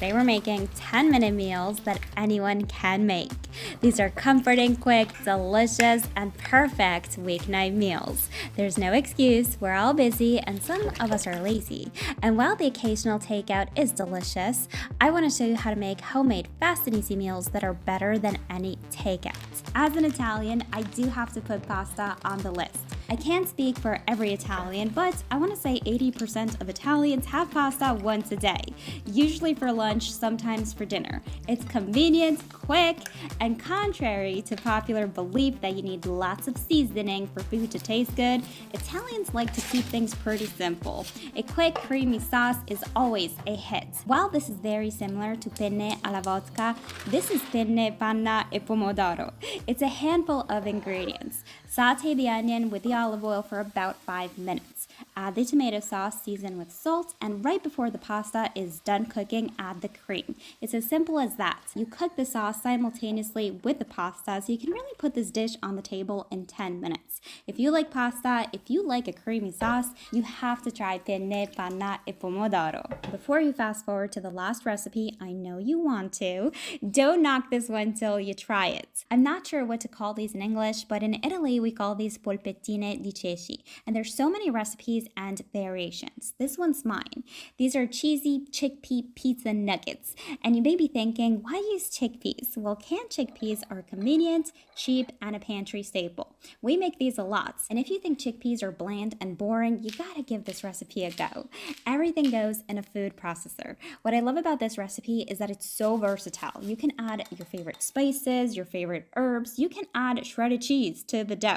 Today we're making 10-minute meals that anyone can make. These are comforting, quick, delicious, and perfect weeknight meals. There's no excuse, we're all busy and some of us are lazy. And while the occasional takeout is delicious, I want to show you how to make homemade, fast and easy meals that are better than any takeout. As an Italian, I do have to put pasta on the list. I can't speak for every Italian, but I want to say 80% of Italians have pasta once a day, usually for lunch, sometimes for dinner. It's convenient, quick, and contrary to popular belief that you need lots of seasoning for food to taste good, Italians like to keep things pretty simple. A quick, creamy sauce is always a hit. While this is very similar to penne alla vodka, this is penne, panna, e pomodoro. It's a handful of ingredients. Sauté the onion with the olive oil for about 5 minutes. Add the tomato sauce, season with salt, and right before the pasta is done cooking, add the cream. It's as simple as that. You cook the sauce simultaneously with the pasta, so you can really put this dish on the table in 10 minutes. If you like pasta, if you like a creamy sauce, you have to try penne, panna, e pomodoro. Before you fast forward to the last recipe, I know you want to, don't knock this one till you try it. I'm not sure what to call these in English, but in Italy we call these polpettine di ceci, and there's so many recipes and variations. This one's mine. These are cheesy chickpea pizza nuggets, and you may be thinking, why use chickpeas? Well, canned chickpeas are convenient, cheap, and a pantry staple. We make these a lot, and if you think chickpeas are bland and boring, you gotta give this recipe a go. Everything goes in a food processor. What I love about this recipe is that it's so versatile. You can add your favorite spices, your favorite herbs, you can add shredded cheese to the dough.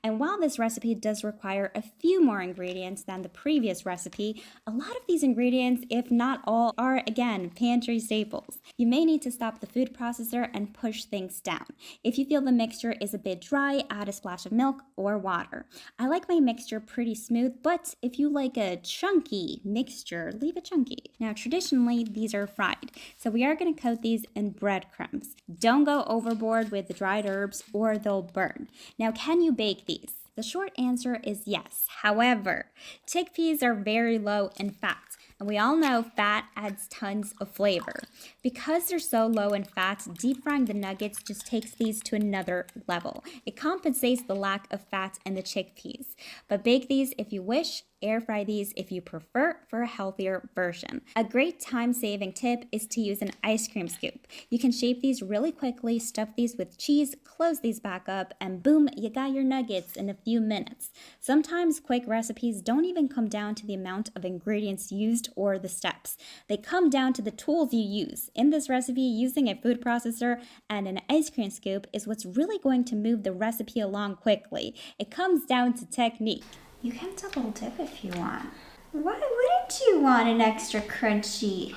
And while this recipe does require a few more ingredients than the previous recipe, a lot of these ingredients, if not all, are again pantry staples. You may need to stop the food processor and push things down. If you feel the mixture is a bit dry, add a splash of milk or water. I like my mixture pretty smooth, but if you like a chunky mixture, leave it chunky. Now traditionally these are fried, so we are going to coat these in breadcrumbs. Don't go overboard with the dried herbs or they'll burn. Now, can you bake these? The short answer is yes. However, chickpeas are very low in fat, and we all know fat adds tons of flavor. Because they're so low in fat, deep frying the nuggets just takes these to another level. It compensates the lack of fat in the chickpeas. But bake these if you wish, air fry these if you prefer for a healthier version. A great time-saving tip is to use an ice cream scoop. You can shape these really quickly, stuff these with cheese, close these back up, and boom, you got your nuggets in a few minutes. Sometimes quick recipes don't even come down to the amount of ingredients used or the steps. They come down to the tools you use. In this recipe, using a food processor and an ice cream scoop is what's really going to move the recipe along quickly. It comes down to technique. You can double dip if you want. Why wouldn't you want an extra crunchy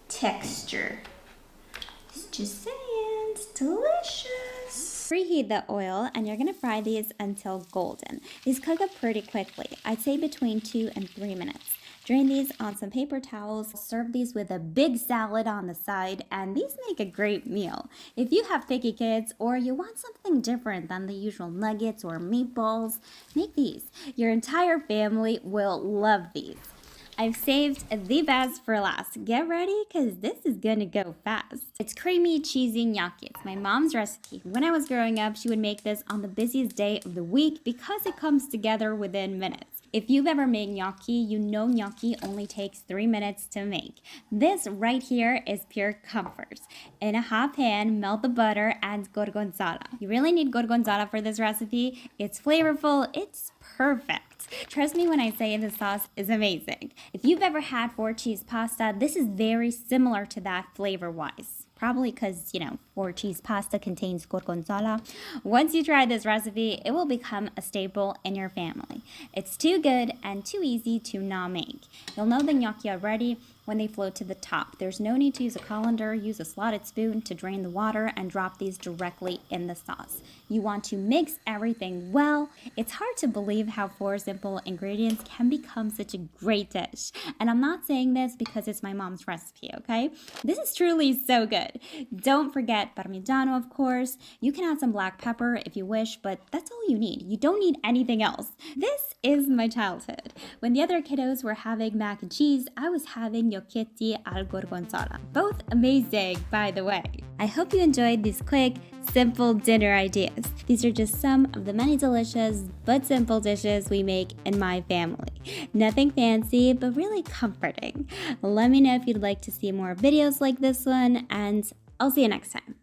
texture? Just saying, it's delicious. Preheat the oil and you're gonna fry these until golden. These cook up pretty quickly. I'd say between 2 and 3 minutes. Drain these on some paper towels, serve these with a big salad on the side, and these make a great meal. If you have picky kids or you want something different than the usual nuggets or meatballs, make these. Your entire family will love these. I've saved the best for last. Get ready, because this is gonna go fast. It's creamy, cheesy gnocchi. It's my mom's recipe. When I was growing up, she would make this on the busiest day of the week because it comes together within minutes. If you've ever made gnocchi, you know gnocchi only takes 3 minutes to make. This right here is pure comfort. In a hot pan, melt the butter and gorgonzola. You really need gorgonzola for this recipe. It's flavorful, it's perfect. Trust me when I say the sauce is amazing. If you've ever had 4-cheese pasta, this is very similar to that flavor-wise. Probably because, 4-cheese pasta contains gorgonzola. Once you try this recipe, it will become a staple in your family. It's too good and too easy to not make. You'll know the gnocchi already when they float to the top. There's no need to use a colander. Use a slotted spoon to drain the water and drop these directly in the sauce. You want to mix everything well. It's hard to believe how 4 simple ingredients can become such a great dish. And I'm not saying this because it's my mom's recipe, okay? This is truly so good. good. Don't forget Parmigiano, of course. You can add some black pepper if you wish, but that's all you need. You don't need anything else. This is my childhood. When the other kiddos were having mac and cheese, I was having gnocchi al gorgonzola. Both amazing, by the way. I hope you enjoyed these quick, simple dinner ideas. These are just some of the many delicious but simple dishes we make in my family. Nothing fancy, but really comforting. Let me know if you'd like to see more videos like this one, and I'll see you next time.